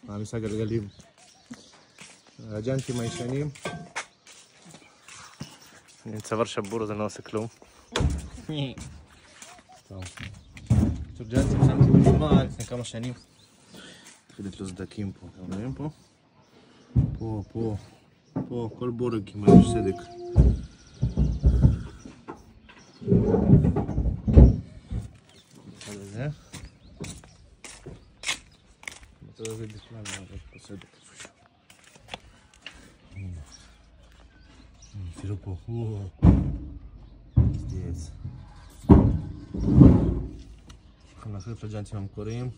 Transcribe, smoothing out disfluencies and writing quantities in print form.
מעמיסה גלגלים. הג'אנטים הישנים. אני צוואר שבור אז אני לא עושה כלום. טוב. ג'אנטים שמתי בנמל לפני כמה שנים. התחילת לו סדקים פה, אתם רואים פה? פה, כל בורג כמעט יש סדק. זה. אתה לא יודע בכלל, יש פה סדק איפשהו. הנה. תראו פה, סדיאץ. הולכים להחליף לג'אנטים המקוריים.